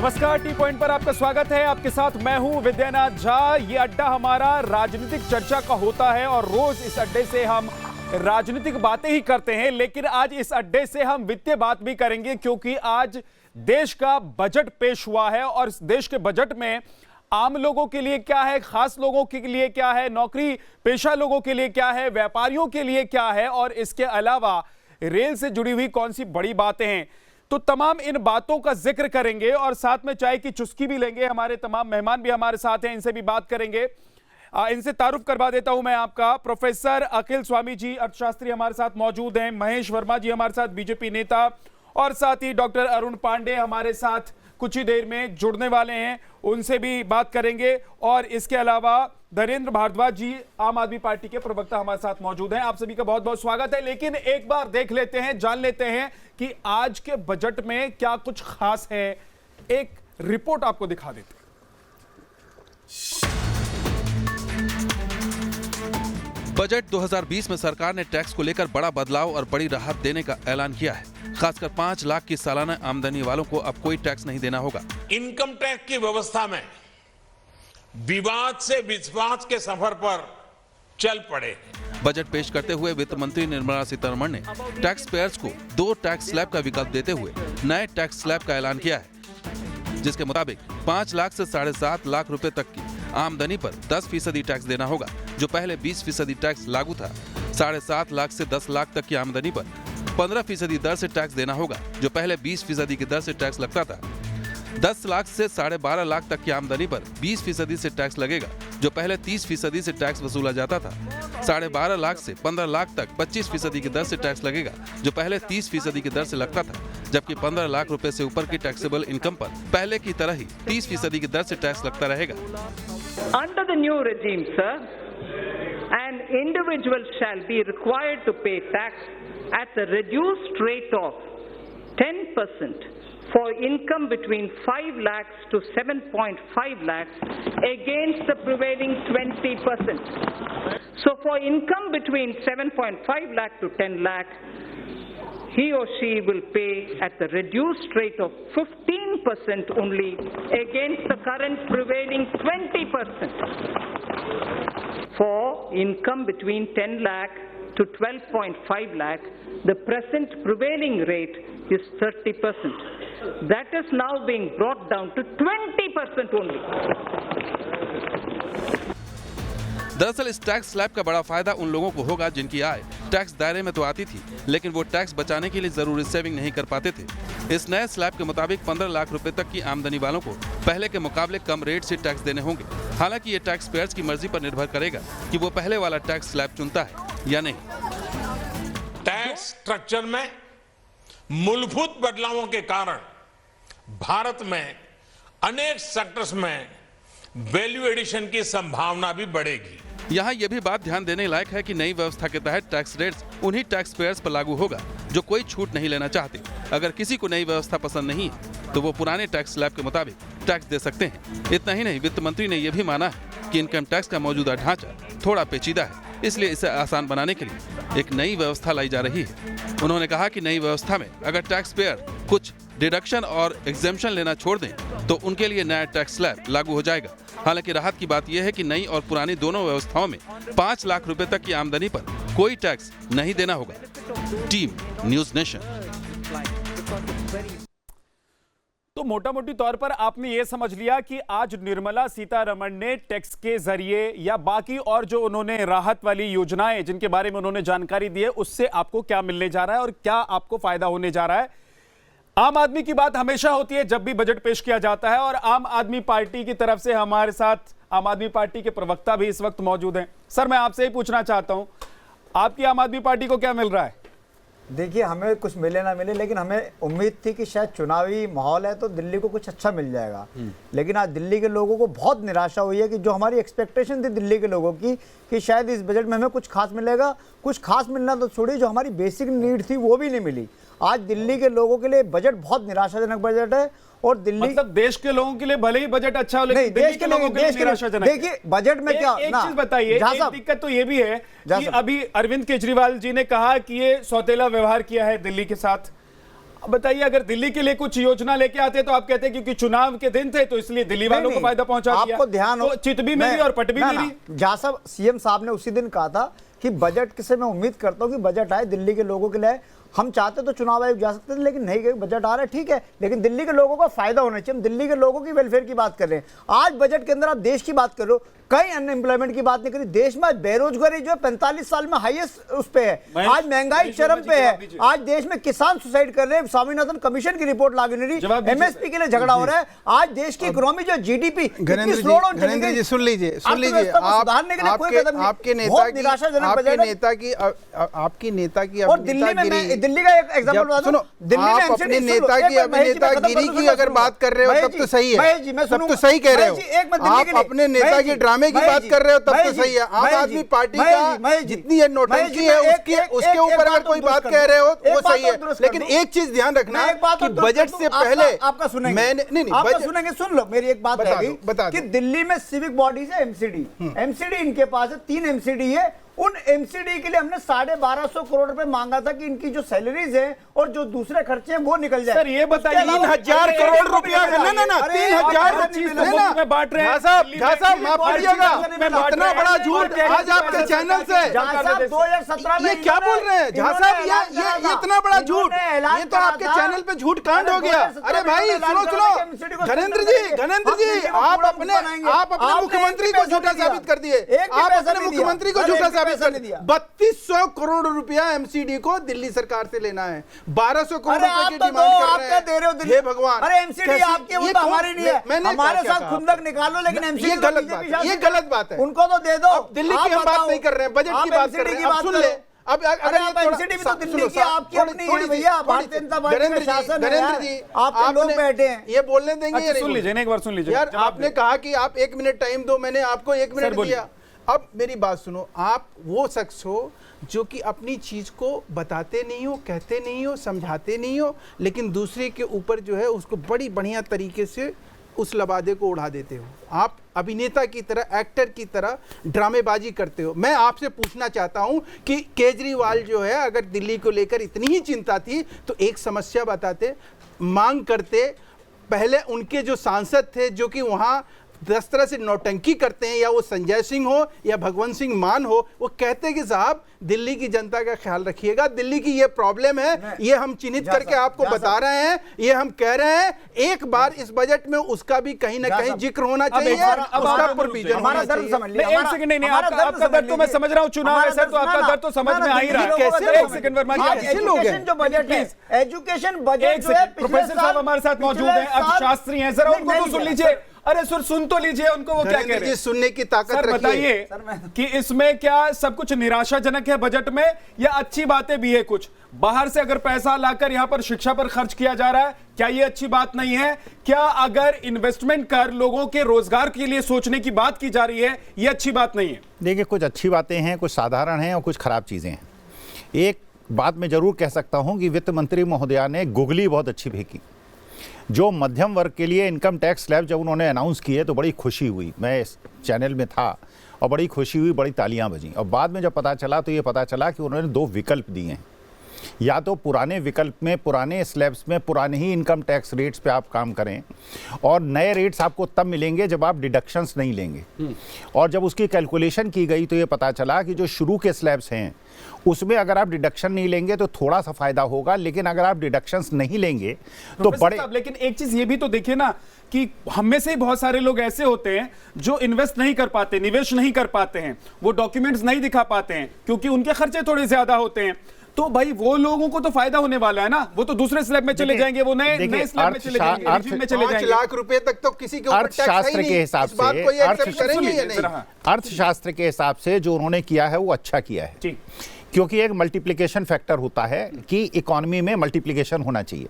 नमस्कार, T point पर आपका स्वागत है। आपके साथ मैं हूं विद्यानाथ झा। ये अड्डा हमारा राजनीतिक चर्चा का होता है और रोज इस अड्डे से हम राजनीतिक बातें ही करते हैं, लेकिन आज इस अड्डे से हम वित्तीय बात भी करेंगे, क्योंकि आज देश का बजट पेश हुआ है और इस देश के बजट में आम लोगों के लिए क्या है, खास लोगों के लिए क्या है, नौकरी पेशा लोगों के लिए क्या है, व्यापारियों के लिए क्या है और इसके अलावा रेल से जुड़ी हुई कौन सी बड़ी बातें हैं। तो तमाम इन बातों का जिक्र करेंगे और साथ में चाय की चुस्की भी लेंगे। हमारे तमाम मेहमान भी हमारे साथ हैं, इनसे भी बात करेंगे। इनसे तारुफ करवा देता हूं मैं आपका। प्रोफेसर अखिल स्वामी जी अर्थशास्त्री हमारे साथ मौजूद हैं, महेश वर्मा जी हमारे साथ बीजेपी नेता, और साथ ही डॉक्टर अरुण पांडे हमारे साथ कुछ ही देर में जुड़ने वाले हैं, उनसे भी बात करेंगे। और इसके अलावा धीरेन्द्र भारद्वाज जी आम आदमी पार्टी के प्रवक्ता हमारे साथ मौजूद हैं। आप सभी का बहुत बहुत स्वागत है। लेकिन एक बार देख लेते हैं, जान लेते हैं कि आज के बजट में क्या कुछ खास है। एक रिपोर्ट आपको दिखा देते हैं। बजट 2020 में सरकार ने टैक्स को लेकर बड़ा बदलाव और बड़ी राहत देने का ऐलान किया है। खासकर 5 लाख की सालाना आमदनी वालों को अब कोई टैक्स नहीं देना होगा। इनकम टैक्स की व्यवस्था में विवाद से विश्वास के सफर पर चल पड़े। बजट पेश करते हुए वित्त मंत्री निर्मला सीतारमण ने टैक्स पेयर्स को 2 टैक्स स्लैब का विकल्प देते हुए नए टैक्स स्लैब का ऐलान किया है, जिसके मुताबिक 5 लाख से 7.5 लाख रुपए तक की आमदनी पर 10% टैक्स देना होगा, जो पहले 20% टैक्स लागू था। 7.5 लाख से 10 लाख तक की आमदनी पर 15% दर से टैक्स देना होगा, जो पहले 20% की दर से टैक्स लगता था। 10 लाख से 12.5 लाख तक की आमदनी पर 20% से टैक्स लगेगा, जो पहले 30% से टैक्स वसूला जाता था। 12.5 लाख से 15 लाख तक 25% की दर से टैक्स लगेगा, जो पहले 30% की दर से लगता था। जबकि 15 लाख रुपए से ऊपर की टैक्सेबल इनकम पर पहले की तरह ही 30% की दर से टैक्स लगता रहेगा। Under the new regime, sir, an individual shall be required to pay tax at the reduced rate of 10% for income between 5 lakhs to 7.5 lakhs against the prevailing 20%. So for income between 7.5 lakh to 10 lakh, he or she will pay at the reduced rate of 15% only against the current prevailing 20%. For income between 10 lakh to 12.5 lakh, the present prevailing rate is 30%. That is now being brought down to 20% only. दरअसल इस tax slab का बड़ा फायदा उन लोगों को होगा जिनकी आय टैक्स दायरे में तो आती थी, लेकिन वो टैक्स बचाने के लिए जरूरी सेविंग नहीं कर पाते थे। इस नए स्लैब के मुताबिक 15 लाख रुपए तक की आमदनी वालों को पहले के मुकाबले कम रेट से टैक्स देने होंगे। हालांकि ये टैक्स पेयर्स की मर्जी पर निर्भर करेगा कि वो पहले वाला टैक्स स्लैब चुनता है या नहीं। टैक्स स्ट्रक्चर में मूलभूत बदलावों के कारण भारत में अनेक सेक्टर्स में वैल्यू एडिशन की संभावना भी बढ़ेगी। यहाँ ये भी बात ध्यान देने लायक है कि नई व्यवस्था के तहत टैक्स रेट्स उन्हीं टैक्स पेयर्स पर लागू होगा जो कोई छूट नहीं लेना चाहते। अगर किसी को नई व्यवस्था पसंद नहीं है तो वो पुराने टैक्स स्लैब के मुताबिक टैक्स दे सकते हैं। इतना ही नहीं, वित्त मंत्री ने यह भी माना है कि इनकम टैक्स का मौजूदा ढांचा थोड़ा पेचीदा है, इसलिए इसे आसान बनाने के लिए एक नई व्यवस्था लाई जा रही है। उन्होंने कहा कि नई व्यवस्था में अगर टैक्स पेयर कुछ डिडक्शन और एग्जेम्पशन लेना छोड़ दें तो उनके लिए नया टैक्स स्लैब लागू हो जाएगा। हालांकि राहत की बात यह है कि नई और पुरानी दोनों व्यवस्थाओं में 5 लाख रुपए तक की आमदनी पर कोई टैक्स नहीं देना होगा। Team news nation. तो मोटा मोटी तौर पर आपने ये समझ लिया कि आज निर्मला सीतारमण ने टैक्स के जरिए या बाकी और जो उन्होंने राहत वाली योजनाएं जिनके बारे में उन्होंने जानकारी दी है, उससे आपको क्या मिलने जा रहा है और क्या आपको फायदा होने जा रहा है। आम आदमी की बात हमेशा होती है जब भी बजट पेश किया जाता है, और आम आदमी पार्टी की तरफ से हमारे साथ आम आदमी पार्टी के प्रवक्ता भी इस वक्त मौजूद हैं। सर, मैं आपसे ही पूछना चाहता हूं, आपकी आम आदमी पार्टी को क्या मिल रहा है? देखिए, हमें कुछ मिले ना मिले, लेकिन हमें उम्मीद थी कि शायद चुनावी माहौल है तो दिल्ली को कुछ अच्छा मिल जाएगा। लेकिन आज दिल्ली के लोगों को बहुत निराशा हुई है कि जो हमारी एक्सपेक्टेशन थी दिल्ली के लोगों की कि शायद इस बजट में हमें कुछ खास मिलेगा, कुछ खास मिलना तो छोड़िए, जो हमारी बेसिक नीड थी वो भी नहीं मिली। आज दिल्ली के लोगों के लिए बजट बहुत निराशाजनक बजट है। और दिल्ली मतलब देश के लोगों के लिए भले ही बजट अच्छा हो, लेकिन दिल्ली के लोगों के लिए निराशाजनक। देखिए, बजट में क्या एक चीज बताइए, एक दिक्कत तो ये भी है कि अभी अरविंद केजरीवाल जी ने कहा कि ये सौतेला व्यवहार किया है दिल्ली के साथ। अब बताइए, अगर दिल्ली के लिए कुछ योजना लेके आते तो आप कहते हैं क्योंकि चुनाव के दिन थे तो इसलिए दिल्ली वालों को फायदा पहुंचा दिया। आपको ध्यान हो, तो चित भी मिली और पट भी मिली। जहां सब सीएम साहब ने उसी दिन कहा था कि बजट से मैं उम्मीद करता हूं कि बजट आए दिल्ली के लोगों के लिए। हम चाहते तो चुनाव आयोग जा सकते थे, लेकिन नहीं गए। बजट आ रहा है ठीक है, लेकिन दिल्ली के लोगों का फायदा होना चाहिए। हम दिल्ली के लोगों की वेलफेयर की बात कर रहे हैं। आज बजट के अंदर आप देश की बात कर रहे हो, कहीं अनएम्प्लॉयमेंट की बात नहीं करी। देश में बेरोजगारी जो है 45 साल में हाईएस्ट उस पे है। आज महंगाई चरम पे है। आज देश में किसान सुसाइड कर रहे हैं। स्वामीनाथन कमीशन की रिपोर्ट लागू नहीं रही, एमएसपी के लिए झगड़ा हो रहा है। आज देश की इकोनॉमी जो जीडीपी घरेंद्र जी सुन लीजिए सुधारने के लिए कोई कदम नहीं। आपके नेता की और दिल्ली में, दिल्ली का एक एग्जांपल बता दूं, दिल्ली में आप अपने नेता की अभिनेतागिरी की अगर बात कर रहे हो तब तो सही है, तब तो सही कह रहे हो। आप अपने नेता की ड्रामे की बात कर रहे हो तब तो सही है। आम आदमी पार्टी का जितनी नोटंकी है उसके ऊपर अगर कोई बात कह रहे हो वो सही है। लेकिन एक चीज ध्यान रखना कि बजट से पहले आपका सुनेंगे, सुनेंगे, सुन लो मेरी एक बात है कि दिल्ली में सिविक बॉडीज है एमसीडी इनके पास है, 3 एमसीडी है। उन एमसीडी के लिए हमने 1250 करोड़ रुपए मांगा था कि इनकी जो सैलरीज है और जो दूसरे खर्चे हैं वो निकल जाए। सर ये बताइए, 3000 करोड़ रुपया, ना 3000 में बांट रहे हैं। माफ करिएगा, इतना बड़ा झूठ आज आपके चैनल से 2017 में ये क्या बोल रहे हैं जहाँ साहब? ये इतना बड़ा झूठ, ये तो आपके चैनल पे झूठ कांड हो गया। अरे भाई सुनो घरेंद्र जी, आप अपने मुख्यमंत्री को झूठा साबित कर दिए। आप अपने मुख्यमंत्री को झूठा साबित कर दिया। 3200 करोड़ रुपया एमसीडी को दिल्ली सरकार से लेना है। 1200 करोड़ रुपए की डिमांड कर रहे हैं। दे रहे हो, हे भगवान, अरे एमसीडी आपकी, वो तो हमारी नहीं है। हमारे साथ खुंदक निकालो, लेकिन एमसीडी ये गलत बात है। उनको तो दे दो। दिल्ली की हम बात नहीं कर रहे हैं, बजट की बात कर रहे हैं। सुन ले, अब अगर आप एमसीडी भी तो दिल्ली की आपकी अपनी है भैया, भारतीय जनता पार्टी का शासन है। नरेंद्र जी, आप लोग बैठे हैं, ये बोलने देंगे? सुन लीजिए, एक बार सुन लीजिए यार। आपने कहा कि आप 1 मिनट टाइम दो, मैंने आपको 1 मिनट दिया। अब मेरी बात सुनो, आप वो शख्स हो जो कि अपनी चीज को बताते नहीं हो, कहते नहीं हो, समझाते नहीं हो, लेकिन दूसरे के ऊपर जो है उसको बड़ी बढ़िया तरीके से उस लबादे को उड़ा देते हो। आप अभिनेता की तरह, एक्टर की तरह ड्रामेबाजी करते हो। मैं आपसे पूछना चाहता हूं कि केजरीवाल जो है, अगर दिल्ली को लेकर इतनी ही चिंता थी तो एक समस्या बताते, मांग करते। पहले उनके जो सांसद थे जो कि वहां 10 तरह से नौटंकी करते हैं, या वो संजय सिंह हो या भगवंत सिंह मान हो, वो कहते हैं कि साहब दिल्ली की जनता का ख्याल रखिएगा, दिल्ली की ये प्रॉब्लम है, ये हम चिन्हित करके आपको बता रहे हैं, ये हम कह रहे हैं। एक बार इस बजट में उसका भी कहीं ना कहीं जिक्र होना चाहिए, उसका प्रोविजन होना चाहिए। एक सेकंड, नहीं, आपका दर्द तो मैं समझ रहा हूँ, चुनाव है सर, तो आपका दर्द तो समझ में आ ही रहा है। कैसे? एक सेकंड वर्मा जी, जो बजट है, एजुकेशन बजट जो है, प्रोफेसर साहब हमारे साथ मौजूद हैं, अर्थशास्त्री हैं, जरा उनको तो सुन लीजिए। अरे सर सुन तो लीजिए उनको, वो क्या कह रहे हैं। सुनने की ताकत सर बताइए कि इसमें क्या सब कुछ निराशाजनक है बजट में, या अच्छी बातें भी है? कुछ बाहर से अगर पैसा लाकर यहां पर शिक्षा पर खर्च किया जा रहा है, क्या ये अच्छी बात नहीं है? क्या अगर इन्वेस्टमेंट कर लोगों के रोजगार के लिए सोचने की बात की जा रही है, ये अच्छी बात नहीं है? देखिए, कुछ अच्छी बातें हैं, कुछ साधारण हैं और कुछ खराब चीजें हैं। एक बात मैं जरूर कह सकता हूं कि वित्त मंत्री महोदया ने गुगली बहुत अच्छी फेंकी। जो मध्यम वर्ग के लिए इनकम टैक्स स्लैब जब उन्होंने अनाउंस किए तो बड़ी खुशी हुई। मैं इस चैनल में था और बड़ी खुशी हुई, बड़ी तालियां बजीं। और बाद में जब पता चला तो ये पता चला कि उन्होंने 2 विकल्प दिए हैं। या तो पुराने विकल्प में, पुराने स्लैब्स में, पुराने ही इनकम टैक्स रेट्स पे आप काम करें, और नए रेट्स आपको तब मिलेंगे जब आप डिडक्शंस नहीं लेंगे। और जब उसकी कैलकुलेशन की गई तो ये पता चला कि जो शुरू के स्लैब्स हैं उसमें अगर आप डिडक्शन नहीं लेंगे तो थोड़ा सा फायदा होगा, लेकिन अगर आप डिडक्शंस नहीं लेंगे तो बड़े। लेकिन एक चीज ये भी तो देखिए ना कि हम में से बहुत सारे लोग ऐसे होते हैं जो इन्वेस्ट नहीं कर पाते, निवेश नहीं कर पाते हैं, वो डॉक्यूमेंट्स नहीं दिखा पाते हैं क्योंकि उनके खर्चे थोड़े ज्यादा होते हैं। तो भाई वो लोगों को तो फायदा होने वाला है ना, वो तो दूसरे स्लैब में चले जाएंगे, वो नए स्लैब में चले जाएंगे, 5 लाख रुपए तक तो किसी के ऊपर अर्थशास्त्र के हिसाब से, अर्थशास्त्र के हिसाब से जो उन्होंने किया है वो अच्छा किया है। क्योंकि एक मल्टीप्लिकेशन फैक्टर होता है कि इकोनॉमी में मल्टीप्लिकेशन होना चाहिए।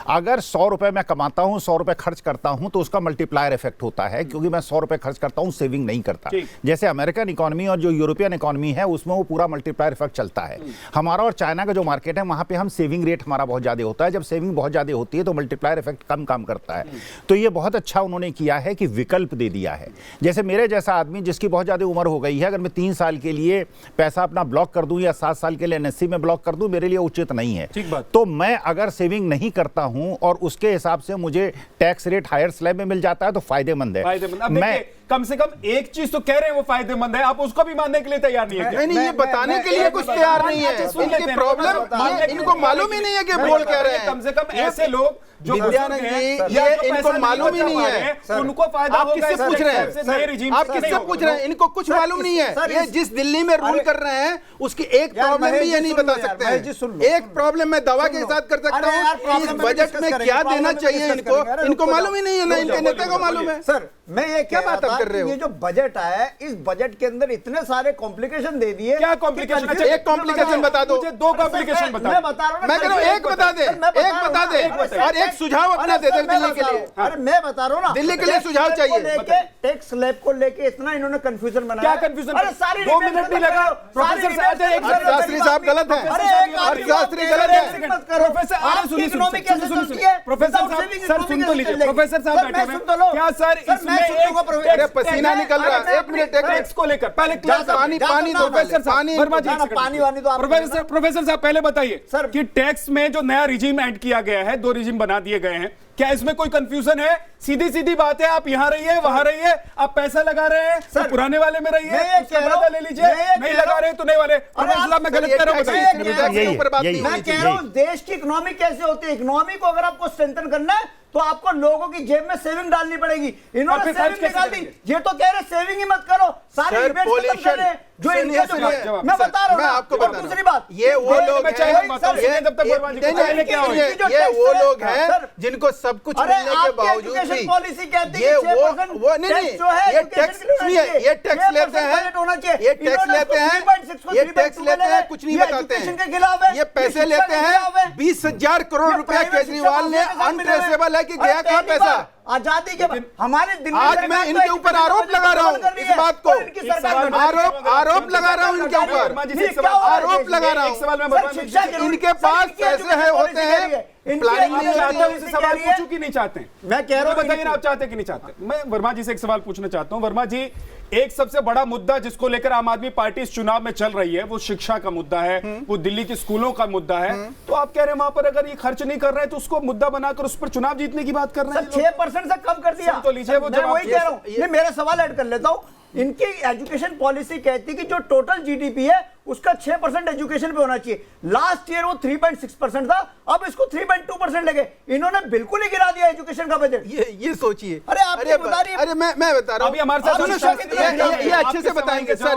अगर 100 रुपए मैं कमाता हूं, 100 रुपए खर्च करता हूं, तो उसका मल्टीप्लायर इफेक्ट होता है, क्योंकि मैं 100 रुपए खर्च करता हूं, सेविंग नहीं करता। जैसे अमेरिकन इकोनॉमी और जो यूरोपियन इकोनॉमी है उसमें वो पूरा मल्टीप्लायर इफेक्ट चलता है। हमारा और चाइना का जो मार्केट है वहां पे हम सेविंग रेट हमारा बहुत ज्यादा होता है। जब सेविंग बहुत ज्यादा होती है तो मल्टीप्लायर इफेक्ट कम काम करता है। तो ये बहुत अच्छा उन्होंने किया है कि विकल्प दे दिया है। जैसे मेरे जैसा आदमी जिसकी बहुत ज्यादा उम्र हो गई है, अगर मैं 3 साल के लिए पैसा अपना ब्लॉक कर दूं या 7 साल के लिए एनएससी में ब्लॉक कर दूं, मेरे लिए उचित नहीं है। ठीक बात। तो मैं अगर सेविंग नहीं करता हूं और उसके हिसाब से मुझे टैक्स रेट हायर स्लैब में मिल जाता है तो फायदेमंद है। अब देखिए, कम से कम एक चीज तो कह रहे हैं वो फायदेमंद है, आप उसको भी मानने के लिए तैयार नहीं है क्या? नहीं, ये बताने के लिए कुछ तैयार नहीं है। इनकी प्रॉब्लम इनको मालूम ही नहीं है कि बोल कह रहे हैं। कम से कम ऐसे लोग जो विद्यानंद जी, ये इनको मालूम ही नहीं है, उनको फायदा आप होगा। किससे पूछ रहे हैं? आप किससे पूछ रहे हैं? इनको कुछ मालूम नहीं है। ये जिस दिल्ली में रूल कर रहे हैं उसकी एक प्रॉब्लम भी ये नहीं बता सकते हैं। एक प्रॉब्लम मैं दवा के साथ कर सकता हूँ, इस बजट में क्या देना चाहिए इनको मालूम ही नहीं है, ना इनके नेता को मालूम है। सर मैं ये क्या बात आप कर रहे हो? ये जो बजट आया है, इस बजट के अंदर इतने सारे कॉम्प्लिकेशन दे दिए। क्या कॉम्प्लिकेशन? अच्छा, एक कॉम्प्लिकेशन बता दो। मुझे 2 कॉम्प्लिकेशन बता। मैं बता रहा हूं, मैं कह रहा हूं एक बता दे, एक बता दे और एक सुझाव अपना दे दे दिल्ली के लिए। अरे मैं बता रहा हूं ना, दिल्ली के लिए सुझाव चाहिए। टैक्स स्लैब को लेके इतना इन्होंने कंफ्यूजन बनाया। क्या कंफ्यूजन? अरे सारी 2 मिनट नहीं लगा। प्रोफेसर शास्त्री साहब गलत है। शास्त्री गलत है। प्रोफेसर प्रोफेसर साहब, सर सुन तो लीजिए। प्रोफेसर साहब बैठे हैं क्या सर? इसमें अरे पसीना निकल रहा है। एक मिनट, टैक्स को लेकर पहले पानी दो। प्रोफेसर साहब, वर्मा जी, पानी वानी तो प्रोफेसर साहब पहले बताइए सर कि टैक्स में जो नया रिजीम ऐड किया गया है, 2 रिजीम बना दिए गए हैं, क्या इसमें कोई कंफ्यूजन है? सीधी सीधी बात है, आप यहाँ रहिए वहां रहिए, आप पैसा लगा रहे हैं तो पुराने वाले में रहिए, उसका बदला ले लीजिए, नहीं लगा रहे तो नए वाले। मैं गलत कर रहा हूं? मैं कह रहा हूं देश की इकोनॉमी कैसे होती है। इकोनॉमी को अगर आपको स्ट्रेंथन करना है तो आपको लोगों की जेब में सेविंग डालनी पड़ेगी। इन्होंने सेविंग निकाल दी, ये तो कह रहे सेविंग ही मत करो, सारे इवेंट्स खत्म कर रहे हैं। जो इनका जो मैं बता रहा हूं, मैं आपको बता रहा हूं। दूसरी बात, ये वो लोग हैं, ये वो लोग हैं जिनको सब कुछ मिलने के बावजूद भी पॉलिसी कहती है ये वो नहीं, ये टैक्स सुनिए, ये टैक्स लेते हैं, ये टैक्स लेते हैं, ये टैक्स लेते हैं, कुछ नहीं बताते हैं। ये पैसे लेते हैं, 20,000 करोड़ रुपया केजरीवाल ने अनट्रेसेबल है कि गया कहाँ पैसा। आजादी के बाद हमारे दिल्ली आज मैं इनके ऊपर आरोप लगा रहा हूँ इस बात को, आरोप लगा रहा हूँ इनके ऊपर, आरोप लगा रहा हूँ। इनके पास पैसे है होते हैं, प्लानिंग नहीं होती है। सवाल पूछूं कि नहीं चाहते? मैं कह रहा हूं, बताइए ना, आप चाहते कि नहीं चाहते? मैं वर्मा जी से एक सवाल पूछना चाहता हूं। वर्मा जी, एक सबसे बड़ा मुद्दा जिसको लेकर आम आदमी पार्टी इस चुनाव में चल रही है वो शिक्षा का मुद्दा है, वो दिल्ली के स्कूलों का मुद्दा है। तो आप कह रहे हैं वहां पर अगर ये खर्च नहीं कर रहे हैं तो उसको मुद्दा बनाकर उस पर चुनाव जीतने की बात कर रहे हैं। 6% से कम कर दिया तो लीजिए, वो मैं वही कह रहा हूं। मेरा सवाल ऐड कर लेता हूं। इनकी एजुकेशन पॉलिसी कहती है कि जो टोटल जीडीपी है उसका 6% एजुकेशन पे होना चाहिए। लास्ट ईयर वो 3.6% था, अब इसको 3.2% लगे। इन्होंने बिल्कुल ही गिरा दिया एजुकेशन का बजट। ये सोचिए। अरे आप बता रही, अरे मैं बता रहा हूँ, ये अच्छे से बताएंगे सर।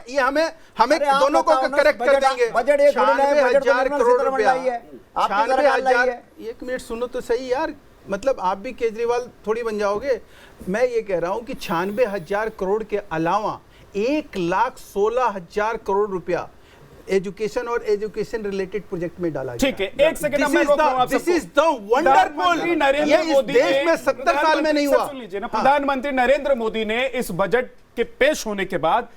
ये हमें दोनों को करेक्ट कर देंगे। बजट 96,000 करोड़ रुपया, 96,000। एक मिनट सुनो तो सही यार, मतलब आप भी केजरीवाल थोड़ी बन जाओगे। मैं ये कह रहा हूं कि 96,000 करोड़ के अलावा 1,16,000 करोड़ रुपया एजुकेशन और एजुकेशन रिलेटेड प्रोजेक्ट में डाला गया। ठीक है, एक सेकंड में रोक रहा हूं आप सबको। दिस इज द वंडरफुल, ये इस देश में 70 साल में नहीं हुआ। सुन लीजिए ना, प्रधानमंत्री नरेंद्र मोदी ने इस बजट के पेश होने के बाद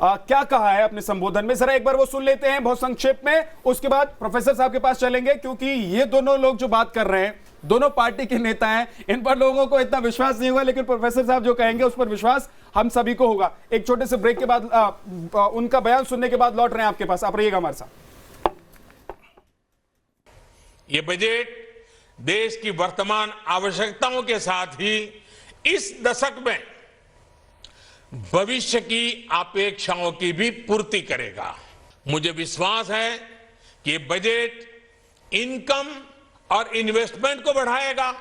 क्या कहा है अपने संबोधन में, जरा एक बार वो सुन लेते हैं बहुत संक्षेप में। उसके बाद प्रोफेसर साहब के पास चलेंगे, क्योंकि ये दोनों लोग जो बात कर रहे हैं दोनों पार्टी के नेता हैं, इन पर लोगों को इतना विश्वास नहीं होगा, लेकिन प्रोफेसर साहब जो कहेंगे उस पर विश्वास हम सभी को होगा। एक छोटे से ब्रेक के बाद उनका बयान सुनने के बाद लौट रहे हैं आपके पास, आप रहिएगा हमारे साथ। ये बजट देश की वर्तमान आवश्यकताओं के साथ ही इस दशक में भविष्य की अपेक्षाओं की भी पूर्ति करेगा। मुझे विश्वास है कि ये बजट इनकम और इन्वेस्टमेंट को बढ़ाएगा,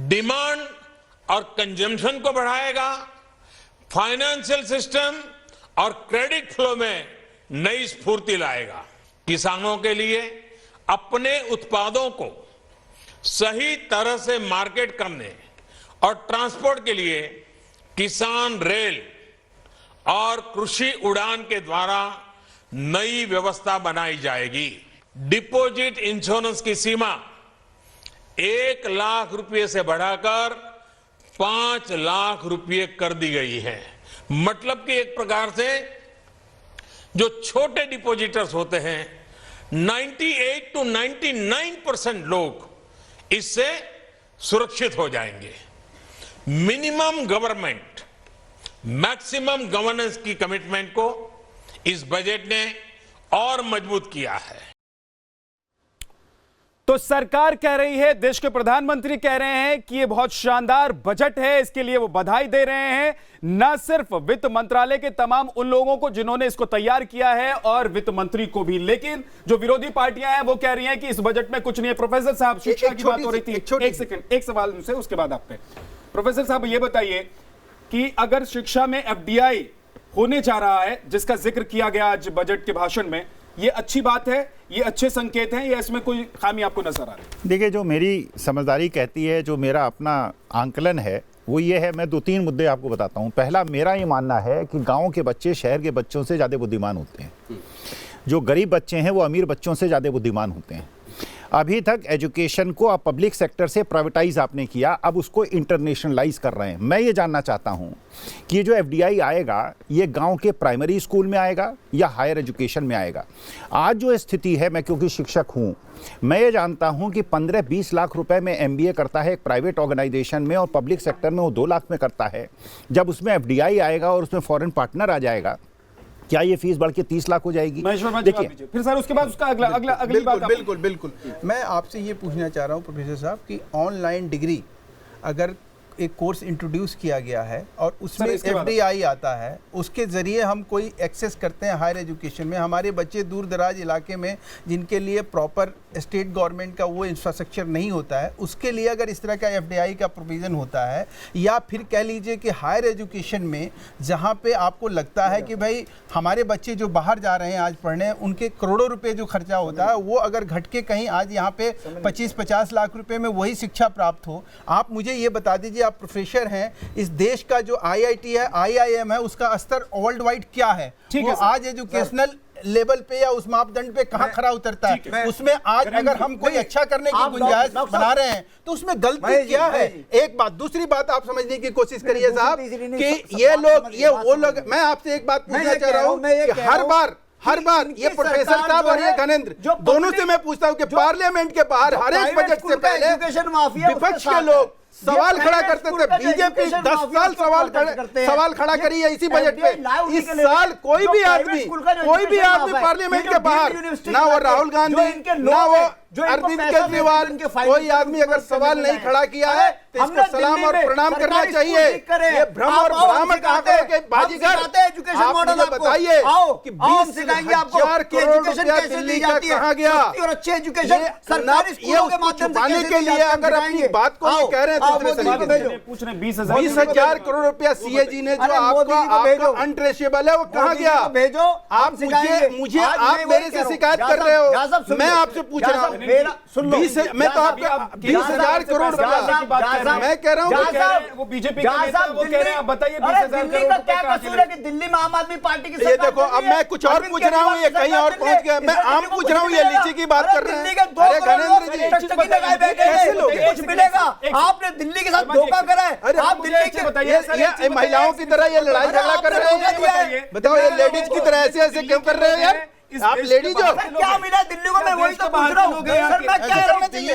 डिमांड और कंजम्पशन को बढ़ाएगा, फाइनेंशियल सिस्टम और क्रेडिट फ्लो में नई स्फूर्ति लाएगा, किसानों के लिए अपने उत्पादों को सही तरह से मार्केट करने और ट्रांसपोर्ट के लिए किसान रेल और कृषि उड़ान के द्वारा नई व्यवस्था बनाई जाएगी। डिपॉजिट इंश्योरेंस की सीमा 1 लाख रुपए से बढ़ाकर 5 लाख रुपए कर दी गई है। मतलब कि एक प्रकार से जो छोटे डिपॉजिटर्स होते हैं 98 to 99% लोग इससे सुरक्षित हो जाएंगे। मिनिमम गवर्नमेंट मैक्सिमम गवर्नेंस की कमिटमेंट को इस बजट ने और मजबूत किया है। तो सरकार कह रही है, देश के प्रधानमंत्री कह रहे हैं कि ये बहुत शानदार बजट है, इसके लिए वो बधाई दे रहे हैं, न सिर्फ वित्त मंत्रालय के तमाम उन लोगों को जिन्होंने इसको तैयार किया है और वित्त मंत्री को भी। लेकिन जो विरोधी पार्टियां हैं वो कह रही हैं कि इस बजट में कुछ नहीं है। प्रोफेसर साहब, शिक्षा की बात हो रही थी, एक सेकंड, एक सवाल उनसे, उसके बाद आप पे। प्रोफेसर साहब ये बताइए कि अगर शिक्षा में एफडीआई होने जा रहा है, जिसका जिक्र किया गया आज बजट के भाषण में, ये अच्छी बात है, ये अच्छे संकेत हैं, या इसमें कोई खामी आपको नजर आ रही है? देखिए, जो मेरी समझदारी कहती है, जो मेरा अपना आंकलन है, वो ये है, मैं 2-3 मुद्दे आपको बताता हूँ। पहला, मेरा ये मानना है कि गांव के बच्चे शहर के बच्चों से ज़्यादा बुद्धिमान होते हैं। जो गरीब बच्चे हैं वो अमीर बच्चों से ज़्यादा बुद्धिमान होते हैं। अभी तक एजुकेशन को अब पब्लिक सेक्टर से प्राइवेटाइज आपने किया, अब उसको इंटरनेशनलाइज कर रहे हैं। मैं ये जानना चाहता हूँ कि ये जो एफडीआई आएगा, ये गांव के प्राइमरी स्कूल में आएगा या हायर एजुकेशन में आएगा? आज जो स्थिति है, मैं क्योंकि शिक्षक हूँ, मैं ये जानता हूँ कि 15-20 लाख रुपए में एमबीए करता है एक प्राइवेट ऑर्गेनाइजेशन में, और पब्लिक सेक्टर में वो 2 लाख में करता है। जब उसमें एफडीआई आएगा और उसमें फॉरेन पार्टनर आ जाएगा, क्या ये फीस बढ़ के 30 लाख हो जाएगी? देखिए, फिर सर उसके बाद उसका अगली बात। बिल्कुल। मैं आपसे ये पूछना चाह रहा हूँ प्रोफेसर साहब कि ऑनलाइन डिग्री अगर एक कोर्स इंट्रोड्यूस किया गया है और उसमें एफडीआई आता है, उसके ज़रिए हम कोई एक्सेस करते हैं हायर एजुकेशन में, हमारे बच्चे दूर दराज इलाके में जिनके लिए प्रॉपर स्टेट गवर्नमेंट का वो इंफ्रास्ट्रक्चर नहीं होता है, उसके लिए अगर इस तरह का एफडीआई का प्रोविज़न होता है, या फिर कह लीजिए कि हायर एजुकेशन में जहाँ पे आपको लगता है कि भाई हमारे बच्चे जो बाहर जा रहे हैं आज पढ़ने, उनके करोड़ों रुपये जो खर्चा होता है, वो अगर घट के कहीं आज यहाँ पे 25-50 लाख रुपये में वही शिक्षा प्राप्त हो। आप मुझे ये बता दीजिए, आप प्रोफेसर हैं, इस देश का जो आईआईटी है, आईआईएम है, उसका स्तर वर्ल्ड वाइड क्या है? वो आज एजुकेशनल लेवल पे या उस मापदंड पे कहां खरा उतरता है? उसमें आज अगर हम कोई अच्छा करने की गुंजाइश बना रहे हैं तो उसमें गलती क्या है? एक बात। दूसरी बात आप समझने की कोशिश करिए साहब कि ये वो लोग, मैं आपसे एक बात पूछना चाह रहा हूं कि हर बार ये प्रोफेसर साहब और ये घनेंद्र दोनों से मैं पूछता हूं कि पार्लियामेंट के बाहर हर एक बजट से पहले विपक्ष के लोग सवाल खड़ा करते थे। बीजेपी 10 साल सवाल खड़ा करी है इसी बजट पे। इस साल कोई भी आदमी पार्लियामेंट के बाहर, ना वो राहुल गांधी, ना वो अरविंद केजरीवाल, कोई आदमी अगर सवाल नहीं खड़ा किया है तो इसको सलाम और प्रणाम करना चाहिए। ये भ्रम और भ्रामक आंकड़ों के बाजीगर, आप मुझे बताइए कि 20,000 करोड़ रुपया दिल्ली का कहाँ गया? ये उसको छुपाने के लिए अगर अपनी बात को कह रहे हैं दूसरे तरीके से, 20,000 करोड़ रुपया सीएजी ने जो आपका अनट्रेसेबल है, वो कहाँ गया? आप मुझे आप मेरे से शिकायत कर रहे हो, मैं आपसे पूछ रहा हूँ। मैं तो आपका 20,000 करोड़ रुपया मैं कह रहा हूँ, वो बीजेपी का नेता वो कह रहे हैं, बताइए 20,000 करोड़ रुपया क्या कसूर है कि दिल्ली में आम आदमी पार्टी की? ये देखो, अब मैं कुछ और पूछ रहा हूँ, ये कहीं और पहुंच गया। मैं आम पूछ रहा हूँ, ये लीची की बात कर रहे हैं। अरे घनेंद्र जी, कैसे लोग कुछ मिलेगा? आपने दिल्ली के साथ धोखा करा है। आप दिल्ली के बताइए, महिलाओं की तरह ये लड़ाई झगड़ा कर रहे हैं। बताओ, ये लेडीज की तरह ऐसे क्यों कर रहे हो यार? आप लेडीज हो, क्या मिला दिल्ली को? मैं वही तो पूछ रहा हूँ सर, मैं क्या करना चाहिए?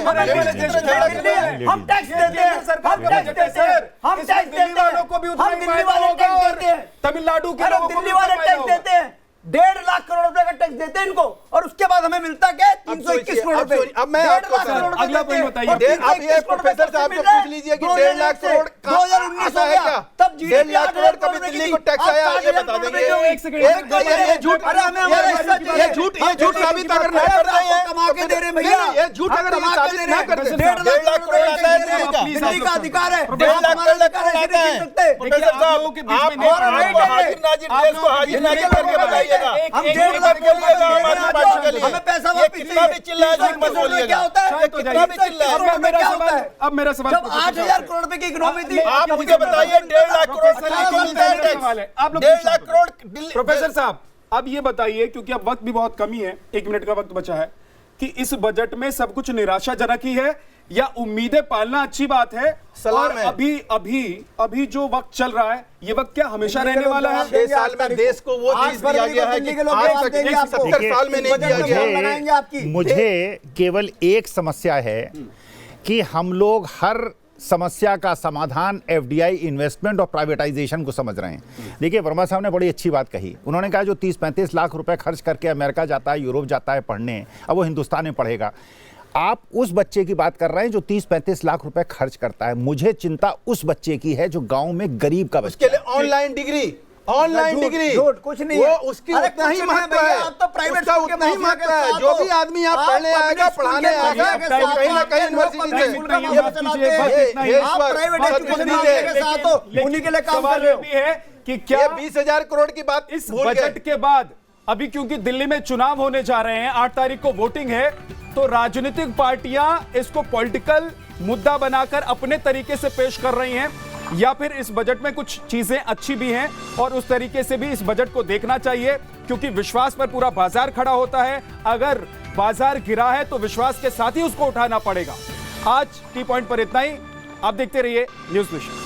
हम टैक्स देते हैं, हम टैक्स देते हैं, हम टैक्स देते हैं, को भी हम दिल्ली वाले टैक्स देते हैं, तमिलनाडु के लोगों को दिल्ली वाले टैक्स देते हैं, 1.5 लाख करोड़ रुपए का टैक्स देते हैं इनको, और उसके बाद हमें मिलता क्या है? 321 करोड़ रुपए। अब मैं आपको अगला पॉइंट बताइए। आप ये प्रोफेसर साहब को पूछ लीजिए कि 1.5 लाख करोड़ 2019 हो गया, तब 1.5 लाख करोड़ कभी दिल्ली को टैक्स आया, ये बता देंगे। ये झूठ साबित अगर ना कर रहे हैं, कमा के दे रहे भैया, ये झूठ अगर साबित ना कर दे, 1.5 लाख करोड़ दिल्ली का अधिकार है, 1.5 लाख करोड़ प्रोफेसर साहब, आप हाजिर नाजिर देश को हाजिर नाजिर करके बताइएगा। हम 1.5 लाख बोलिएगा हमें पैसा वापस कितना भी चिल्लाए झूठ मत बोलिएगा। क्या होता है? कितना भी चिल्लाए, क्या होता है? अब मेरा सवाल, जब 8,000 करोड़ रुपए की इकोनॉमी थी, आप मुझे बताइए 1.5 लाख करोड़ से मिलता है टैक्स? आप लोग 1.5 लाख करोड़ प्रोफेसर साहब, अब ये बताइए, क्योंकि अब वक्त भी बहुत कमी है, 1 मिनट का वक्त बचा है, कि इस बजट में सब कुछ निराशाजनक ही है या उम्मीदें पालना अच्छी बात है? सलाम और है। अभी जो वक्त चल रहा है, ये वक्त क्या हमेशा रहने वाला है? 6 साल में देश को वो चीज दिया गया है कि आज तक 70 साल में नहीं दिया गया। मुझे केवल एक समस्या है कि हम लोग हर समस्या का समाधान एफडीआई इन्वेस्टमेंट और प्राइवेटाइजेशन को समझ रहे हैं। देखिए, वर्मा साहब ने बड़ी अच्छी बात कही। उन्होंने कहा जो 30-35 लाख रुपए खर्च करके अमेरिका जाता है, यूरोप जाता है पढ़ने, अब वो हिंदुस्तान में पढ़ेगा। आप उस बच्चे की बात कर रहे हैं जो 30-35 लाख रुपए खर्च करता है। मुझे चिंता उस बच्चे की है जो गांव में गरीब का बच्चा उसके लिए ऑनलाइन डिग्री, ऑनलाइन डिग्री कुछ नहीं वो है। उसकी अरे उतना ही कुछ नहीं महत्व भैया, है, आप तो प्राइवेट उसका स्कूल के उतना ही माफिया के महत्व है। साथ जो हो। भी आदमी यहाँ आप पढ़ने पब्लिक आएगा, स्कूल पढ़ाने के माफिया आएगा, के साथ कहीं ना हो। कहीं आप यूनिवर्सिटी पब्लिक से स्कूल का ये माफिया बच्ची चलाते एक बात हैं। इतना ही। आप प्राइवेट स्कूल के माफिया के साथ हो, उन्हीं के लिए काम कर रहे हो। भी है कि क्या ये 20,000 करोड़ की बात इस भूल गए। बजट के बाद, अभी क्योंकि दिल्ली में चुनाव होने जा रहे हैं, 8 तारीख को वोटिंग है, तो राजनीतिक पार्टियां इसको पॉलिटिकल मुद्दा बनाकर अपने तरीके से पेश कर रही हैं, या फिर इस बजट में कुछ चीजें अच्छी भी हैं और उस तरीके से भी इस बजट को देखना चाहिए, क्योंकि विश्वास पर पूरा बाजार खड़ा होता है। अगर बाजार गिरा है तो विश्वास के साथ ही उसको उठाना पड़ेगा। आज टी पॉइंट पर इतना ही। आप देखते रहिए न्यूज़ विशन।